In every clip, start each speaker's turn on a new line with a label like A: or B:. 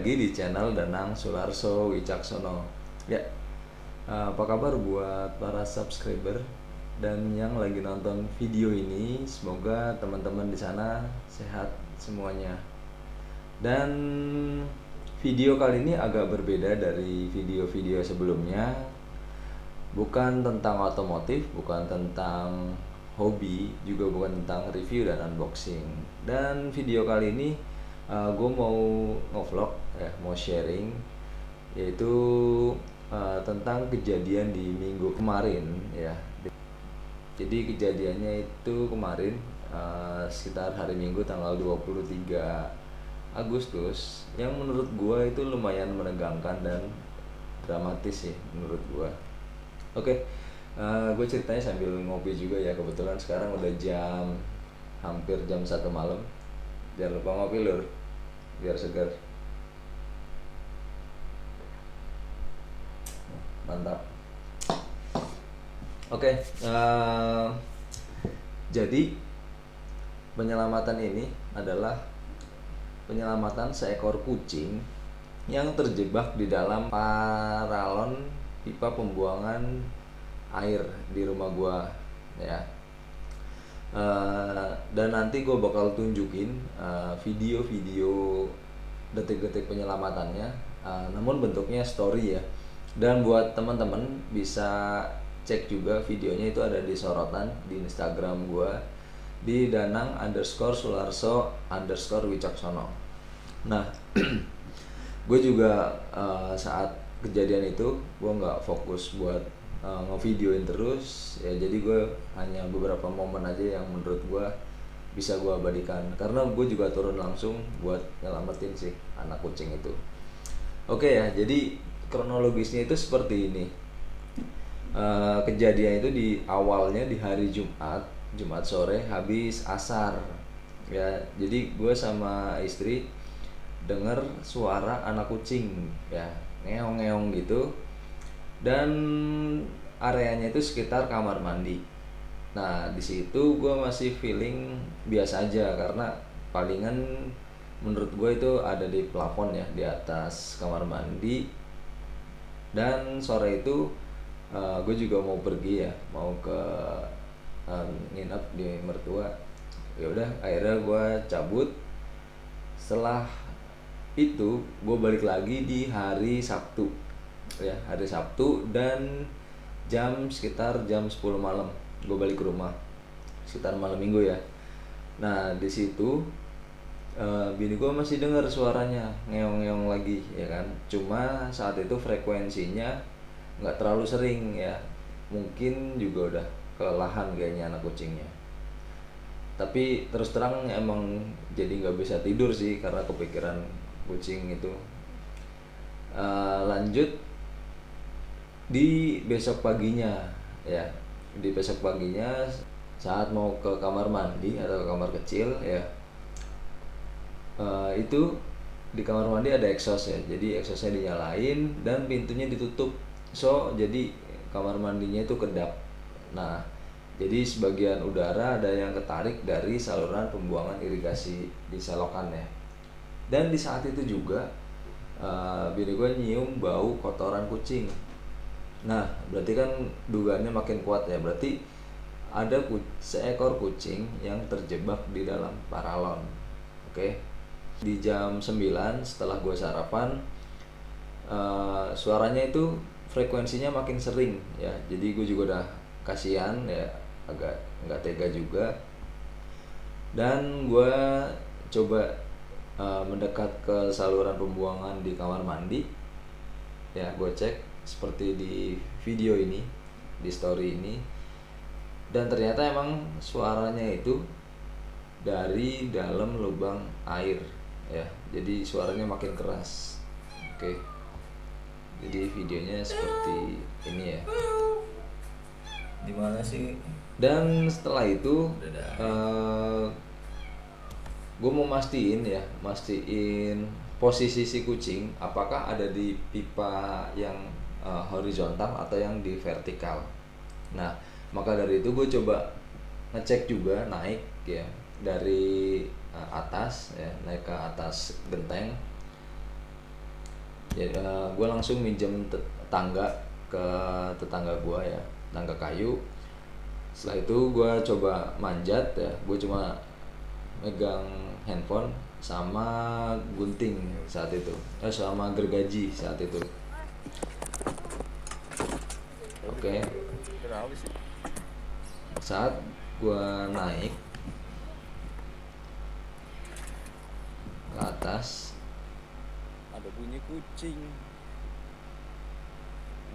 A: lagi di channel Danang Sularso Wicaksono. Ya, apa kabar buat para subscriber dan yang lagi nonton video ini? Semoga teman-teman di sana sehat semuanya. Dan video kali ini agak berbeda dari video-video sebelumnya. Bukan tentang otomotif, bukan tentang hobi, juga bukan tentang review dan unboxing. Dan video kali ini gue mau ngevlog ya, mau sharing, yaitu tentang kejadian di minggu kemarin ya. Jadi kejadiannya itu kemarin sekitar hari Minggu tanggal 23 Agustus yang menurut gue itu lumayan menegangkan dan dramatis sih menurut gue. Oke, gue ceritanya sambil ngopi juga ya, kebetulan sekarang udah hampir jam 1 malam. Jangan lupa ngopi lur, biar segar. Mantap. Oke, jadi penyelamatan ini adalah penyelamatan seekor kucing yang terjebak di dalam paralon pipa pembuangan air di rumah gua ya. Dan nanti gue bakal tunjukin video-video detik-detik penyelamatannya, namun bentuknya story ya. Dan buat teman-teman bisa cek juga videonya, itu ada di sorotan di Instagram gue di Danang_Sularso_Wicaksono. Nah, gue juga saat kejadian itu gue nggak fokus buat ngevideoin terus ya, jadi gue hanya beberapa momen aja yang menurut gue bisa gue abadikan, karena gue juga turun langsung buat nyelamatin sih anak kucing itu. Oke ya, jadi kronologisnya itu seperti ini. Kejadian itu awalnya di hari Jumat sore habis asar ya. Jadi gue sama istri dengar suara anak kucing ya, ngeong-ngeong gitu, dan areanya itu sekitar kamar mandi. Nah di situ gue masih feeling biasa aja, karena palingan menurut gue itu ada di plafon ya, di atas kamar mandi. Dan sore itu gue juga mau pergi ya, mau ke nginep di mertua. Ya udah, akhirnya gue cabut. Setelah itu gue balik lagi di hari Sabtu ya, hari Sabtu, dan sekitar jam 10 malam gue balik ke rumah, sekitar malam minggu ya. Nah di situ bini gue masih dengar suaranya ngeong-ngeong lagi ya kan, cuma saat itu frekuensinya nggak terlalu sering ya, mungkin juga udah kelelahan kayaknya anak kucingnya. Tapi terus terang emang jadi nggak bisa tidur sih karena kepikiran kucing itu. Lanjut di besok paginya ya, di besok paginya saat mau ke kamar mandi atau ke kamar kecil ya, itu di kamar mandi ada exhaust ya, jadi exhaustnya dinyalain dan pintunya ditutup, so jadi kamar mandinya itu kedap. Nah jadi sebagian udara ada yang ketarik dari saluran pembuangan irigasi di selokan ya. Dan di saat itu juga bini gue nyium bau kotoran kucing. Nah berarti kan dugaannya makin kuat ya, berarti ada seekor kucing yang terjebak di dalam paralon. Oke. Di jam 9 setelah gue sarapan, suaranya itu frekuensinya makin sering ya, jadi gue juga udah kasihan ya, agak nggak tega juga. Dan gue coba mendekat ke saluran pembuangan di kamar mandi ya, gue cek seperti di video ini, di story ini, dan ternyata emang suaranya itu dari dalam lubang air ya, jadi suaranya makin keras. Oke, jadi videonya seperti ini ya.
B: Di mana sih?
A: Dan setelah itu gue mau mastiin posisi si kucing apakah ada di pipa yang horizontal atau yang di vertikal. Nah maka dari itu gue coba ngecek juga, naik ya dari atas ya, naik ke atas genteng. Jadi gue langsung minjem tangga ke tetangga gue ya, tangga kayu. Setelah itu gue coba manjat ya, gue cuma megang handphone sama gunting saat itu, sama gergaji saat itu. Oke. Saat gue naik ke atas,
B: Ada bunyi kucing.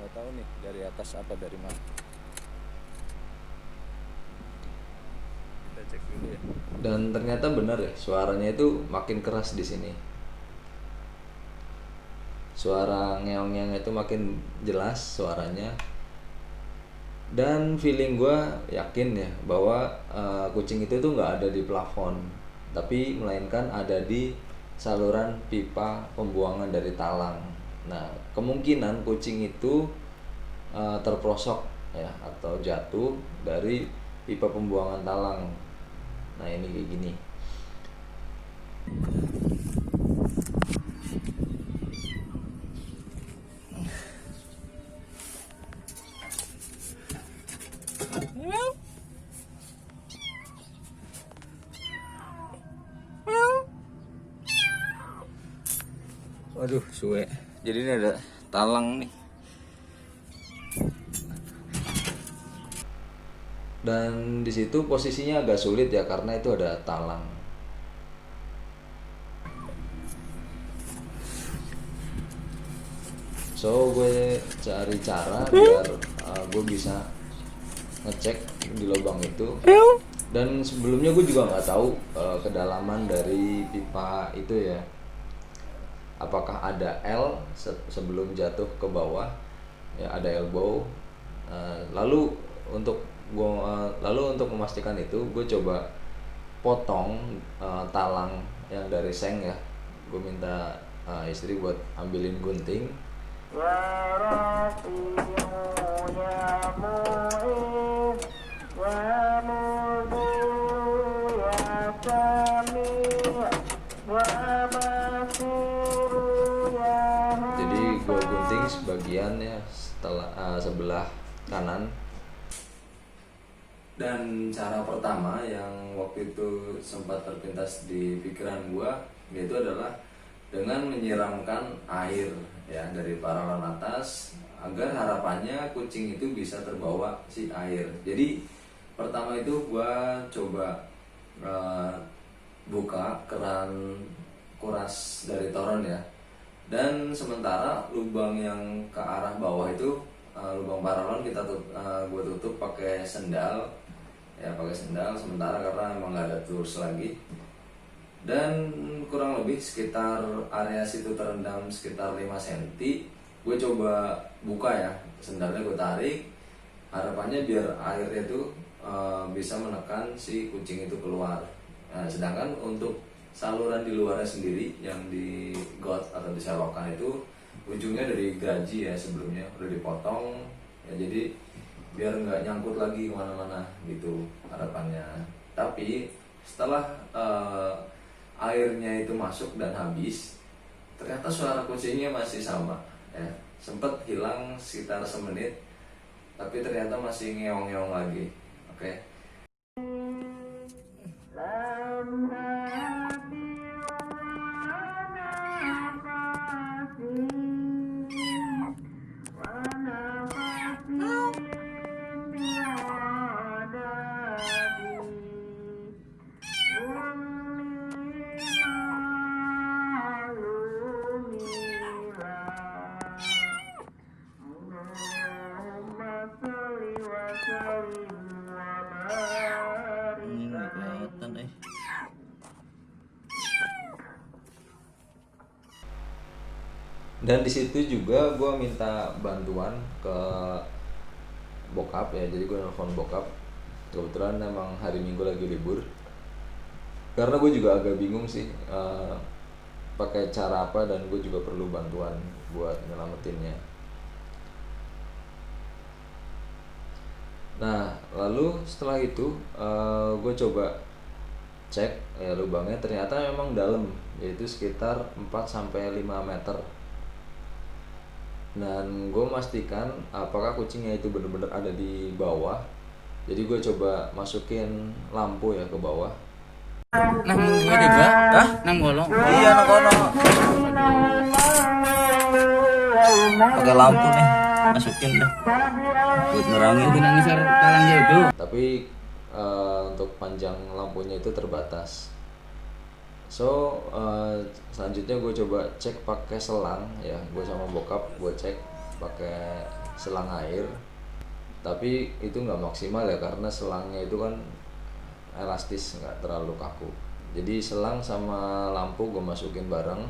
B: Nggak tahu nih dari atas apa dari mana. Kita cek dulu ya.
A: dan ternyata benar ya, suaranya itu makin keras di sini. Suara ngeong-ngeong itu makin jelas suaranya. Dan feeling gue yakin ya bahwa kucing itu tuh nggak ada di plafon, tapi melainkan ada di saluran pipa pembuangan dari talang. Nah, kemungkinan kucing itu terprosok ya atau jatuh dari pipa pembuangan talang. Nah, ini kayak gini.
B: Waduh, suwe. Jadi ini ada talang nih.
A: Dan di situ posisinya agak sulit ya karena itu ada talang. So gue cari cara biar gue bisa ngecek di lubang itu. Dan sebelumnya gue juga nggak tahu kedalaman dari pipa itu ya. Apakah ada L sebelum jatuh ke bawah? Ya ada elbow. Lalu untuk memastikan itu, gue coba potong talang yang dari seng ya. Gue minta istri buat ambilin gunting. Jadi gue gunting sebagian ya, sebelah kanan. Dan cara pertama yang waktu itu sempat terpintas di pikiran gue, yaitu adalah dengan menyiramkan air ya dari paralon atas, agar harapannya kucing itu bisa terbawa si air. Jadi pertama itu gue coba buka keran kuras dari toron ya, dan sementara lubang yang ke arah bawah itu, lubang paralon gue tutup pakai sendal ya, sementara karena emang nggak ada tools lagi. Dan kurang lebih sekitar area situ terendam sekitar 5 cm. Gue coba buka ya, sendalnya gue tarik, harapannya biar airnya itu bisa menekan si kucing itu keluar. Nah, sedangkan untuk saluran di luarnya sendiri yang di got atau di selokan itu ujungnya dari gaji ya, sebelumnya udah dipotong ya, jadi biar nggak nyangkut lagi kemana-mana gitu harapannya. Tapi setelah airnya itu masuk dan habis, ternyata suara kucingnya masih sama ya. Sempet hilang sekitar semenit, tapi ternyata masih ngeong-ngeong lagi. Oke.
B: Ini nggak kelihatan
A: Dan di situ juga gue minta bantuan ke bokap ya, jadi gue nelfon bokap. Kebetulan emang hari Minggu lagi libur, karena gue juga agak bingung sih pakai cara apa, dan gue juga perlu bantuan buat nyelamatinnya. Nah, lalu setelah itu gue coba cek ya lubangnya, ternyata memang dalam, yaitu sekitar 4-5 meter. dan gue memastikan apakah kucingnya itu benar-benar ada di bawah. Jadi gue coba masukin lampu ya ke bawah.
B: Nah, gue juga. Hah? Nang bolong. Iya, nang kono. Pakai lampu nih, masukin deh. Buat nerangin tuh nang isar talangnya itu.
A: Tapi untuk panjang lampunya itu terbatas. So selanjutnya gue coba cek pakai selang ya, gue sama bokap gue cek pakai selang air. Tapi itu nggak maksimal ya, karena selangnya itu kan elastis, nggak terlalu kaku. Jadi selang sama lampu gue masukin bareng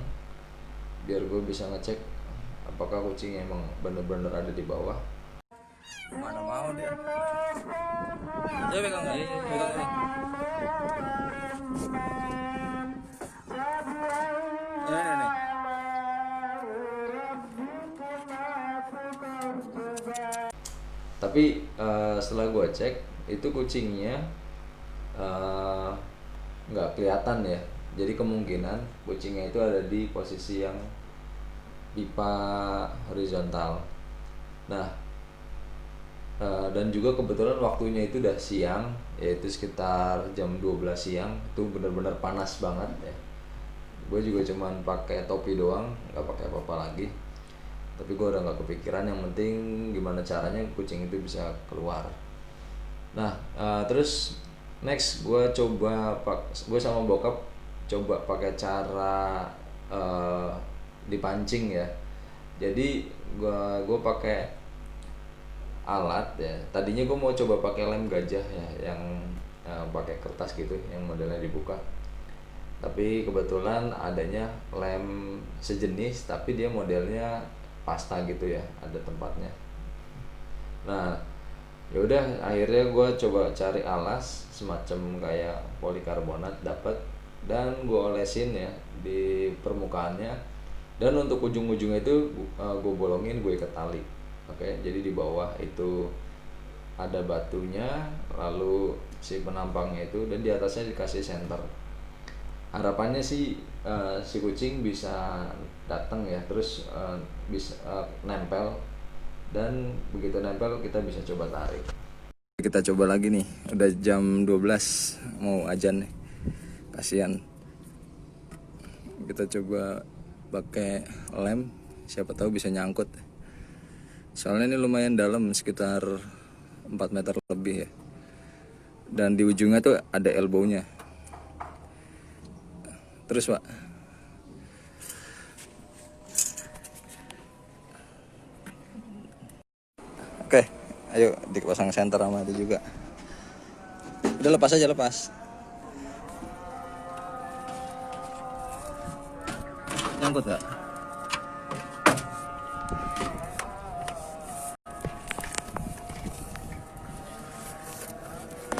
A: biar gue bisa ngecek apakah kucingnya emang bener-bener ada di bawah.
B: Mana mau dia? Coba pegang nggak? Pegang ini. Ini.
A: Tapi setelah gue cek itu kucingnya nggak kelihatan ya. Jadi kemungkinan kucingnya itu ada di posisi yang pipa horizontal. Nah, dan juga kebetulan waktunya itu udah siang, yaitu sekitar jam 12 siang. Itu benar-benar panas banget ya. Gue juga cuman pakai topi doang, nggak pakai apa-apa lagi. Tapi gue udah nggak kepikiran, yang penting gimana caranya kucing itu bisa keluar. Nah, terus next gue sama bokap coba pakai cara dipancing ya. Jadi gue pakai alat ya. Tadinya gue mau coba pakai lem gajah ya, yang pakai kertas gitu, yang modelnya dibuka. Tapi kebetulan adanya lem sejenis, tapi dia modelnya pasta gitu ya, ada tempatnya. Nah, ya udah akhirnya gue coba cari alas semacam kayak polikarbonat, dapat, dan gue olesin ya di permukaannya. Dan untuk ujung-ujungnya itu gue bolongin, gue ikat tali. Oke, jadi di bawah itu ada batunya, lalu si penampangnya itu, dan di atasnya dikasih senter. Harapannya sih si kucing bisa datang ya, terus bisa nempel, dan begitu nempel kita bisa coba tarik.
B: Kita coba lagi nih, udah jam 12 mau azan nih. Kasihan. Kita coba pakai lem, siapa tahu bisa nyangkut. Soalnya ini lumayan dalam, sekitar 4 meter lebih ya. Dan di ujungnya tuh ada elbownya. Terus Pak. Oke, ayo dipasang senter sama itu juga. Udah lepas aja, lepas. Nyangkut gak?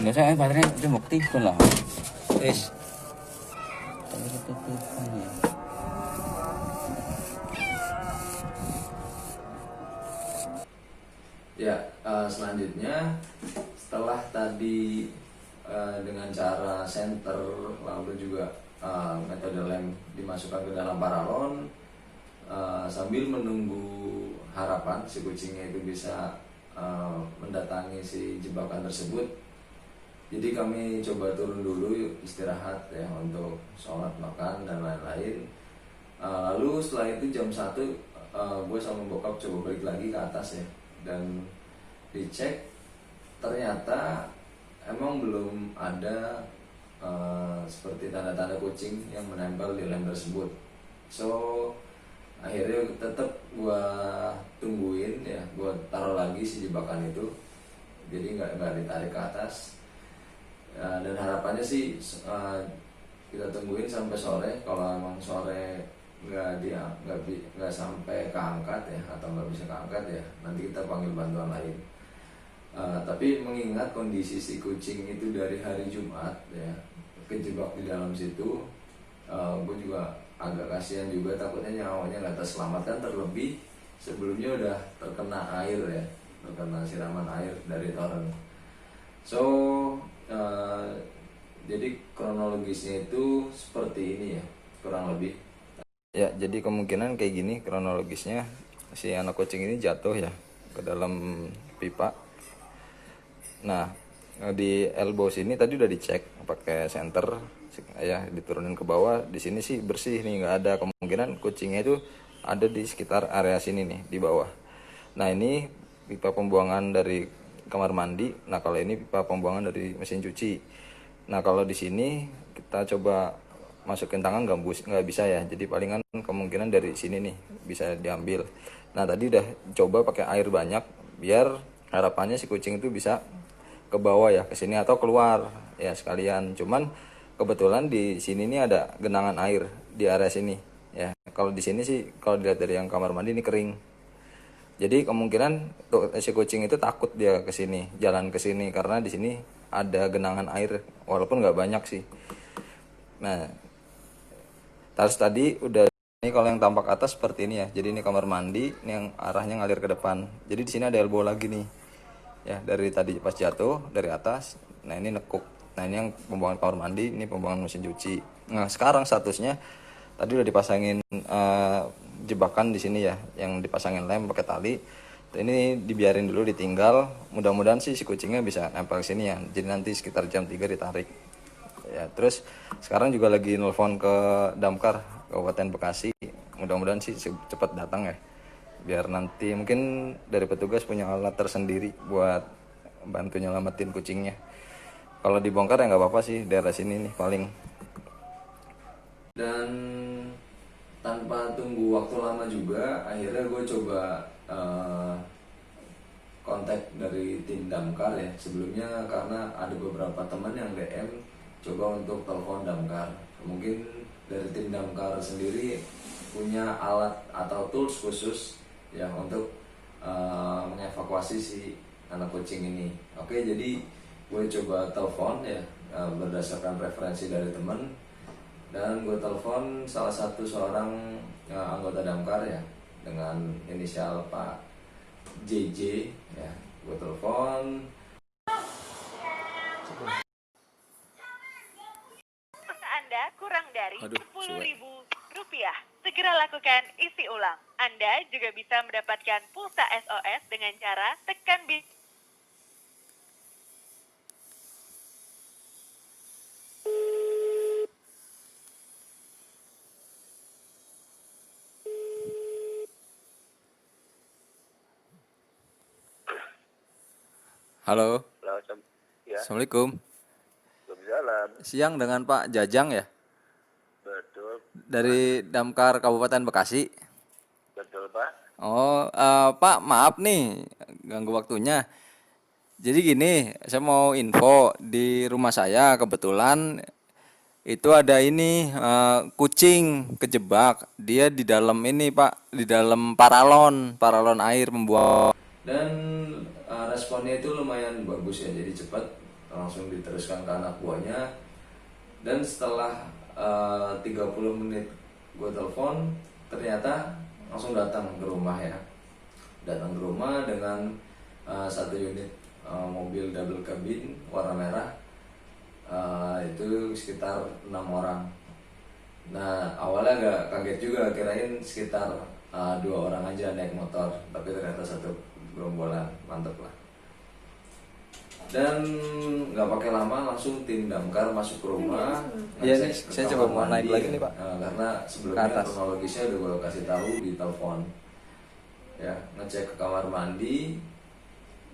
B: Enggak, saya baterainya udah bukti tuh lah. Wis.
A: Ya, selanjutnya setelah tadi dengan cara senter, lalu juga metode lem dimasukkan ke dalam paralon, sambil menunggu harapan si kucingnya itu bisa mendatangi si jebakan tersebut. Jadi kami coba turun dulu istirahat ya, untuk sholat, makan, dan lain-lain. Lalu setelah itu jam 1 gue sama bokap coba balik lagi ke atas ya, dan dicek, ternyata emang belum ada seperti tanda-tanda kucing yang menempel di lem tersebut. So akhirnya tetap gue tungguin ya, gue taruh lagi si jebakan itu, jadi nggak ditarik ke atas. Dan harapannya sih kita tungguin sampai sore. Kalau emang sore nggak sampai keangkat ya, atau nggak bisa keangkat ya, nanti kita panggil bantuan lain. Tapi mengingat kondisi si kucing itu dari hari Jumat ya, kejebak di dalam situ, gue juga agak kasihan juga, takutnya nyawanya nggak terselamatkan, terlebih sebelumnya udah terkena air ya, terkena siraman air dari toren. So jadi kronologisnya itu seperti ini ya, kurang lebih.
B: Ya, jadi kemungkinan kayak gini kronologisnya. si anak kucing ini jatuh ya ke dalam pipa. Nah, di elbow sini tadi udah dicek pakai senter ya, diturunin ke bawah. Di sini sih bersih nih, nggak ada kemungkinan kucingnya itu ada di sekitar area sini nih di bawah. Nah, ini pipa pembuangan dari kamar mandi. Nah, kalau ini pipa pembuangan dari mesin cuci. Nah, kalau di sini kita coba masukin tangan nggak bisa ya. Jadi palingan kemungkinan dari sini nih bisa diambil. Nah, tadi udah coba pakai air banyak biar harapannya si kucing itu bisa ke bawah ya, ke sini atau keluar ya sekalian. Cuman kebetulan di sini nih ada genangan air di area sini ya. Kalau di sini sih kalau dilihat dari yang kamar mandi ini kering. Jadi kemungkinan si kucing itu takut dia ke sini, jalan ke sini karena di sini ada genangan air walaupun nggak banyak sih. Nah, terus tadi udah ini kalau yang tampak atas seperti ini ya. Jadi ini kamar mandi, ini yang arahnya ngalir ke depan. Jadi di sini ada elbow lagi nih. Ya, dari tadi pas jatuh dari atas. Nah, ini nekuk. Nah, ini yang pembuangan kamar mandi, ini pembuangan mesin cuci. Nah, sekarang statusnya tadi udah dipasangin jebakan di sini ya, yang dipasangin lem pakai tali. Ini dibiarin dulu ditinggal. Mudah-mudahan sih si kucingnya bisa nempel ke sini ya. Jadi nanti sekitar jam 3 ditarik. Ya, terus sekarang juga lagi nelfon ke Damkar Kabupaten Bekasi. Mudah-mudahan sih cepat datang ya. Biar nanti mungkin dari petugas punya alat tersendiri buat bantu nyelamatin kucingnya. Kalau dibongkar ya nggak apa-apa sih, daerah sini nih paling. Dan tanpa tunggu waktu lama juga, akhirnya gue coba kontak dari tim damkar ya. Sebelumnya karena ada beberapa teman yang DM coba untuk telepon damkar. Mungkin dari tim damkar sendiri punya alat atau tools khusus ya untuk mengevakuasi si anak kucing ini. Oke, jadi gue coba telepon ya berdasarkan referensi dari teman, dan gue telepon salah satu seorang anggota damkar ya dengan inisial Pak JJ ya. Gue telepon.
C: Anda kurang dari
B: Aduh,
C: 10.000 rupiah. Segera lakukan isi ulang. Anda juga bisa mendapatkan pulsa SOS dengan cara tekan
B: Halo.
D: Halo, ya,
B: Assalamualaikum.
D: berjalan.
B: Siang dengan Pak Jajang ya,
D: Betul,
B: dari Damkar Kabupaten Bekasi.
D: betul Pak.
B: Oh, Pak, maaf nih ganggu waktunya. Jadi gini, saya mau info di rumah saya kebetulan itu ada ini kucing kejebak. Dia di dalam ini Pak, di dalam paralon air membuang. Dan responnya itu lumayan bagus ya, jadi cepat langsung diteruskan ke anak buahnya. Dan setelah 30 menit gue telepon, ternyata langsung datang ke rumah ya. Datang ke rumah dengan satu unit mobil double cabin warna merah. Itu sekitar 6 orang. Nah, awalnya agak kaget juga, kirain sekitar 2 orang aja naik motor, tapi ternyata satu gerombolan, mantep lah. Dan nggak pakai lama langsung tim damkar masuk ke rumah.
A: Iya, saya coba mau naik lagi nih Pak.
B: Karena sebelumnya kronologisnya udah gue kasih tahu di telepon. Ya, ngecek ke kamar mandi.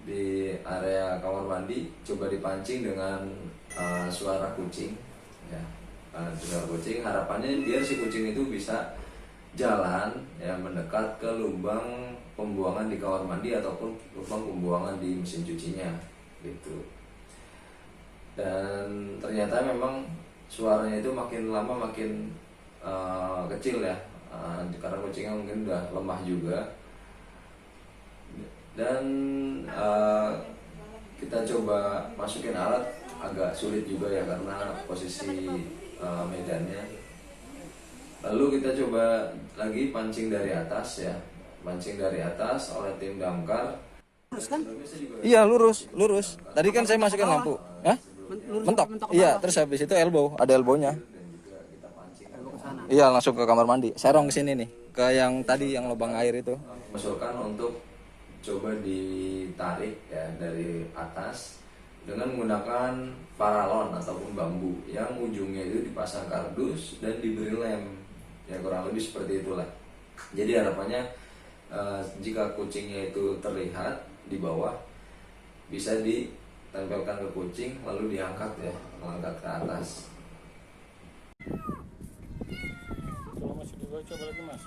B: Di area kamar mandi coba dipancing dengan suara kucing. Ya, suara kucing. Harapannya biar si kucing itu bisa jalan ya mendekat ke lubang pembuangan di kamar mandi ataupun lubang pembuangan di mesin cucinya gitu. Dan ternyata memang suaranya itu makin lama makin kecil ya, karena kucingnya mungkin udah lemah juga. Dan kita coba masukin alat agak sulit juga ya karena posisi medannya. Lalu kita coba lagi pancing dari atas ya, pancing dari atas oleh tim damkar.
E: Lurus kan?
B: Iya, lurus. Tadi kan saya masukin lampu. Hah? Mentok. Iya, terus habis itu elbow, ada elbownya. Iya, langsung ke kamar mandi. Serong ke sini nih. ke yang tadi yang lubang air itu.
A: Usulkan untuk coba ditarik ya dari atas dengan menggunakan paralon ataupun bambu yang ujungnya itu dipasang kardus dan diberi lem, ya kurang lebih seperti itulah. Jadi harapannya jika kucingnya itu terlihat di bawah, bisa ditempelkan ke kucing lalu diangkat ya, mengangkat ke atas.
E: Kalau masih di bawah coba lagi mas.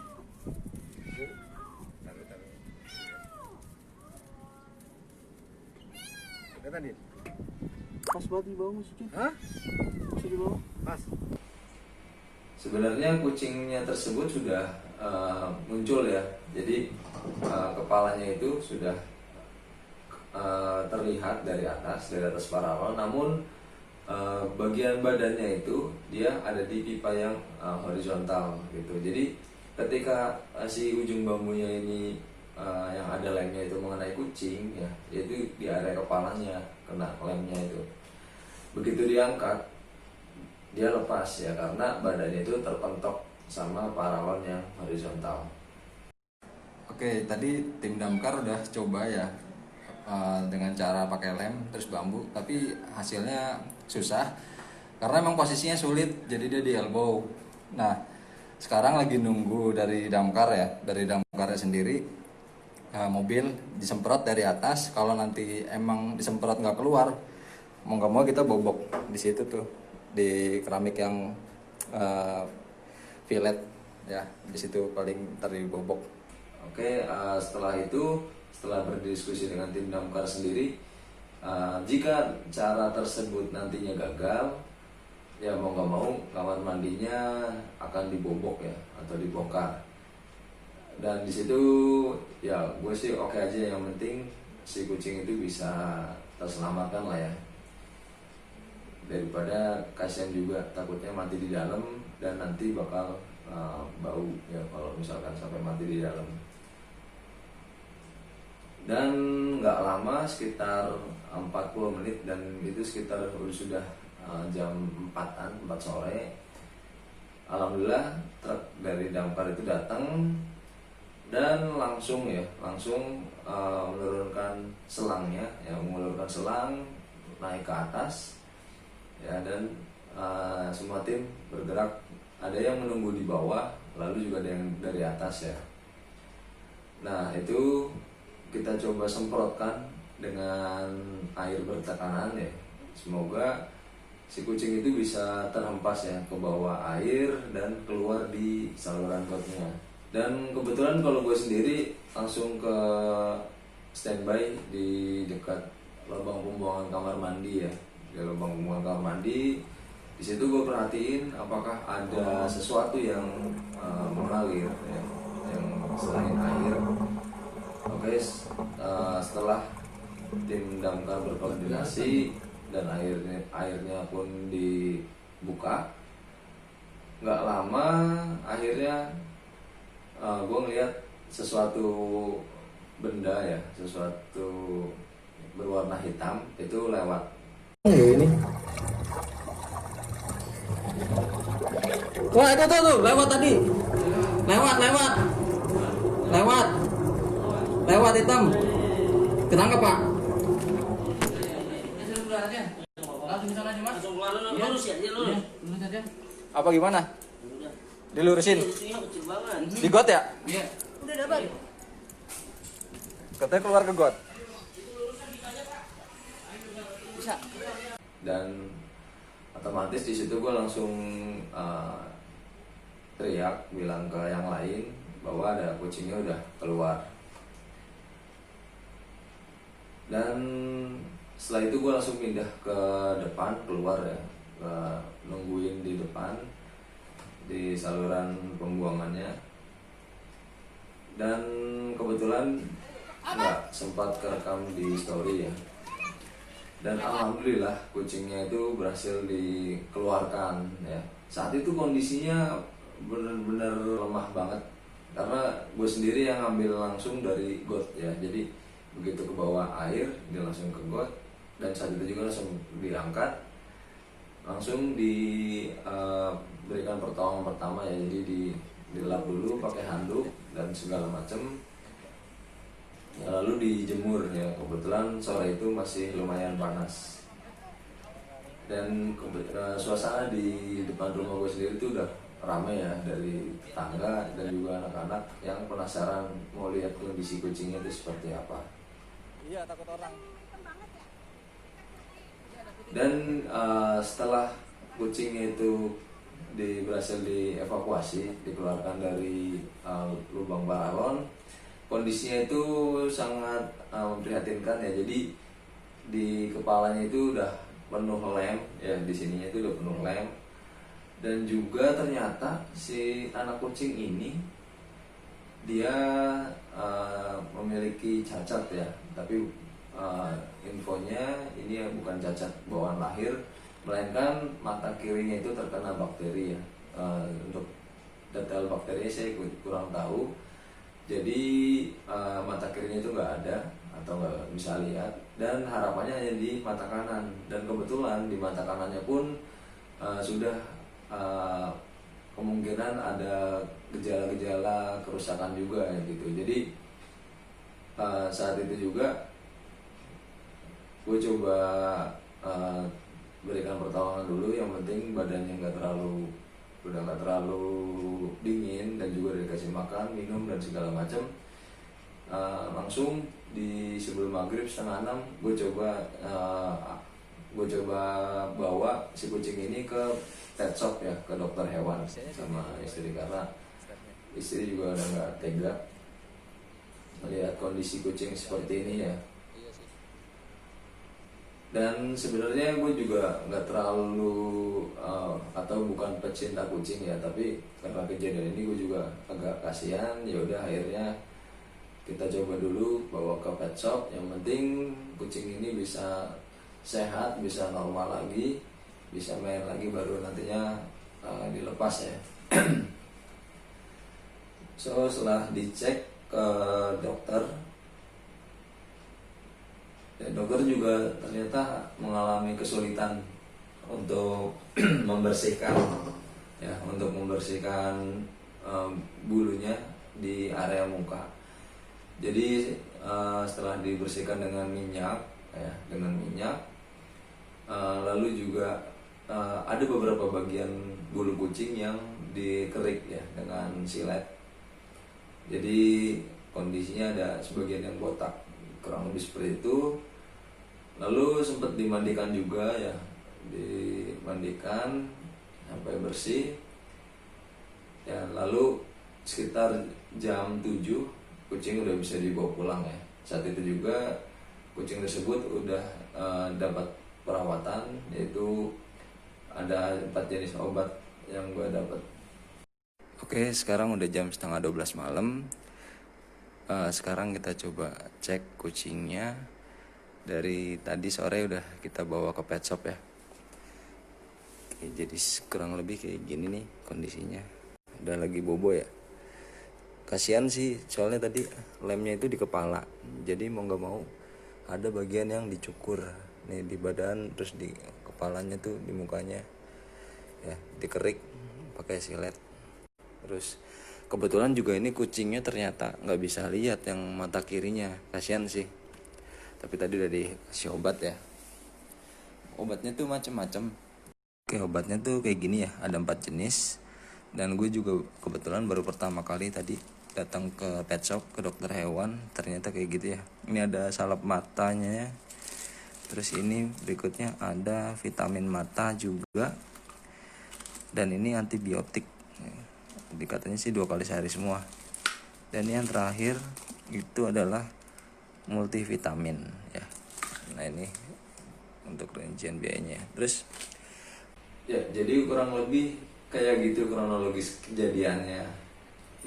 B: Tadi.
E: Pas banget di bawah masih. Hah? Masih di bawah.
B: Pas.
A: Sebenarnya kucingnya tersebut sudah muncul ya, jadi kepalanya itu sudah terlihat dari atas paralon, namun bagian badannya itu dia ada di pipa yang horizontal gitu. Jadi ketika si ujung bambunya ini yang ada lemnya itu mengenai kucing ya, yaitu di area kepalanya kena lemnya itu. Begitu diangkat, dia lepas ya karena badannya itu terpentok sama paralon yang horizontal.
B: Oke, tadi tim damkar udah coba ya dengan cara pakai lem terus bambu, tapi hasilnya susah karena emang posisinya sulit, jadi dia di elbow. Nah, sekarang lagi nunggu dari damkar ya, dari damkarnya sendiri, mobil disemprot dari atas. Kalau nanti emang disemprot nggak keluar, mau nggak mau kita bobok di situ tuh, di keramik yang fillet ya, di situ paling terbobok.
A: Oke, setelah berdiskusi dengan tim damkar sendiri, jika cara tersebut nantinya gagal, ya mau nggak mau kamar mandinya akan dibobok ya atau dibongkar. Dan di situ ya gue sih oke aja, yang penting si kucing itu bisa terselamatkan lah ya, daripada kasihan juga takutnya mati di dalam dan nanti bakal bau ya kalau misalkan sampai mati di dalam. Dan nggak lama, sekitar 40 menit, dan itu sekitar sudah jam 4 sore. Alhamdulillah truk dari damkar itu datang dan langsung menurunkan selangnya ya, mengulurkan selang naik ke atas ya, dan semua tim bergerak. Ada yang menunggu di bawah, lalu juga ada yang dari atas ya. Nah, itu kita coba semprotkan dengan air bertekanan ya. Semoga si kucing itu bisa terhempas ya ke bawah air dan keluar di saluran gotnya. Dan kebetulan kalau gue sendiri langsung ke standby di dekat lubang pembuangan kamar mandi ya. Di lubang pembuangan kamar mandi, di situ gue perhatiin apakah ada sesuatu yang mengalir ya, yang selain air. Oke, setelah tim damkar berkoordinasi dan airnya pun dibuka, nggak lama akhirnya gue ngeliat sesuatu benda ya, sesuatu berwarna hitam itu lewat.
B: Ini. Wah, itu tuh lewat tadi. Lewat hitam. Ketangkep, Pak. Apa gimana? Dilurusin. Di got ya? Iya.
F: Udah dapat.
B: Katanya keluar ke got.
F: Bisa.
A: Dan otomatis di situ gue langsung teriak bilang ke yang lain bahwa ada kucingnya udah keluar. Dan setelah itu gue langsung pindah ke depan, keluar ya, nungguin di depan di saluran pembuangannya. Dan kebetulan nggak sempat kerekam di story ya. Dan alhamdulillah kucingnya itu berhasil dikeluarkan ya. Saat itu kondisinya benar-benar lemah banget karena gue sendiri yang ngambil langsung dari got ya. Jadi begitu ke bawah air dia langsung ke got, dan saat itu juga langsung diangkat, langsung diberikan pertolongan pertama ya. Jadi dilap dulu pakai handuk dan segala macam. Ya, lalu dijemur ya, kebetulan sore itu masih lumayan panas. Dan suasana di depan rumah gue sendiri itu udah ramai ya, dari tangga dan juga anak-anak yang penasaran mau lihat kondisi kucingnya itu seperti apa.
B: Iya, takut orang.
A: Dan setelah kucingnya itu berhasil dievakuasi, dikeluarkan dari lubang balon, kondisinya itu sangat memprihatinkan ya. Jadi di kepalanya itu udah penuh lem ya, di sininya itu udah penuh lem. Dan juga ternyata si anak kucing ini dia memiliki cacat ya, tapi infonya ini bukan cacat bawaan lahir, melainkan mata kirinya itu terkena bakteri ya. Untuk detail bakterinya saya kurang tahu. Jadi mata kirinya itu nggak ada atau nggak bisa lihat, dan harapannya hanya di mata kanan. Dan kebetulan di mata kanannya pun sudah kemungkinan ada gejala-gejala kerusakan juga gitu. Jadi saat itu juga gue coba berikan pertolongan dulu. Yang penting badannya udah nggak terlalu dingin, dan juga dikasih makan, minum dan segala macam. Langsung di sebelum maghrib 5:30 gue coba bawa si kucing ini ke pet shop ya, ke dokter hewan sama istri, karena istri juga udah nggak tega melihat kondisi kucing seperti ini ya. Dan sebenarnya gue juga nggak terlalu atau bukan pecinta kucing ya, tapi karena kejadian ini gue juga agak kasihan. Ya udah, akhirnya kita coba dulu bawa ke pet shop. Yang penting kucing ini bisa sehat, bisa normal lagi, bisa main lagi, baru nantinya dilepas ya. So setelah dicek ke dokter, dokter juga ternyata mengalami kesulitan untuk membersihkan bulunya di area muka. Jadi setelah dibersihkan dengan minyak lalu juga ada beberapa bagian bulu kucing yang dikerik ya dengan silet. Jadi kondisinya ada sebagian yang botak, kurang lebih seperti itu. Lalu sempat dimandikan juga ya, dimandikan sampai bersih ya. Lalu sekitar jam 7 kucing udah bisa dibawa pulang ya. Saat itu juga kucing tersebut udah dapat perawatan, yaitu ada 4 jenis obat yang gue dapat.
B: Oke, sekarang udah jam 11:30 malam. Sekarang kita coba cek kucingnya. Dari tadi sore udah kita bawa ke pet shop ya. Oke, jadi kurang lebih kayak gini nih kondisinya. Udah lagi bobo ya. Kasihan sih, soalnya tadi lemnya itu di kepala. Jadi mau nggak mau ada bagian yang dicukur nih di badan, terus di kepalanya tuh, di mukanya ya dikerik pakai silet. Terus kebetulan juga ini kucingnya ternyata nggak bisa lihat yang mata kirinya, kasihan sih. Tapi tadi udah dikasih obat ya. Obatnya tuh macem-macem. Oke, obatnya tuh kayak gini ya, ada 4 jenis. Dan gue juga kebetulan baru pertama kali tadi datang ke pet shop, ke dokter hewan, ternyata kayak gitu ya. Ini ada salep matanya ya. Terus ini berikutnya ada vitamin mata juga. Dan ini antibiotik. Dikatanya sih 2 kali sehari semua. Dan yang terakhir itu adalah multivitamin ya. Nah ini untuk rincian biayanya. Terus
A: Ya, jadi kurang lebih kayak gitu kronologis kejadiannya.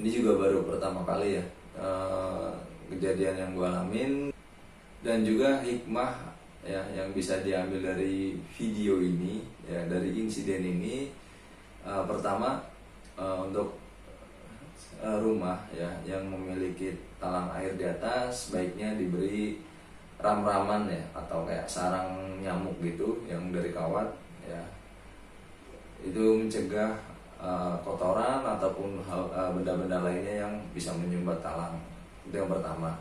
A: Ini juga baru pertama kali ya kejadian yang gue alamin. Dan juga hikmah ya yang bisa diambil dari video ini ya, dari insiden ini. Pertama, untuk rumah ya yang memiliki talang air di atas, baiknya diberi ram-raman ya, atau kayak sarang nyamuk gitu yang dari kawat ya. Itu mencegah kotoran ataupun benda-benda lainnya yang bisa menyumbat talang. Itu yang pertama.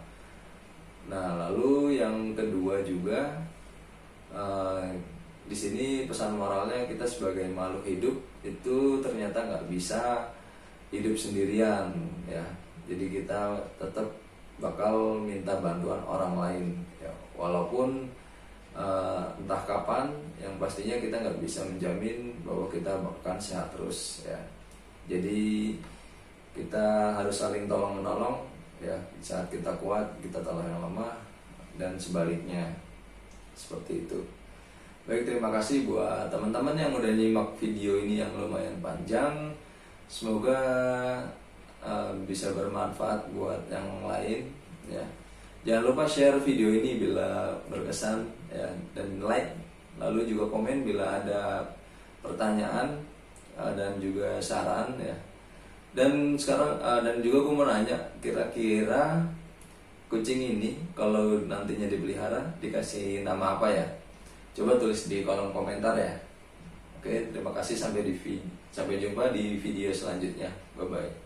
A: Nah, lalu yang kedua juga di sini pesan moralnya, kita sebagai makhluk hidup itu ternyata nggak bisa hidup sendirian ya. Jadi kita tetap bakal minta bantuan orang lain ya, walaupun entah kapan, yang pastinya kita nggak bisa menjamin bahwa kita akan sehat terus ya. Jadi kita harus saling tolong menolong ya, saat kita kuat kita tolong yang lemah dan sebaliknya, seperti itu. Baik, terima kasih buat teman-teman yang udah nyimak video ini yang lumayan panjang. Semoga bisa bermanfaat buat yang lain ya. Jangan lupa share video ini bila berkesan ya, dan like, lalu juga komen bila ada pertanyaan dan juga saran ya. Dan sekarang dan juga gue mau nanya, kira-kira kucing ini kalau nantinya dipelihara dikasih nama apa ya? Coba tulis di kolom komentar ya. Oke, terima kasih, sampai jumpa di video selanjutnya. Bye bye.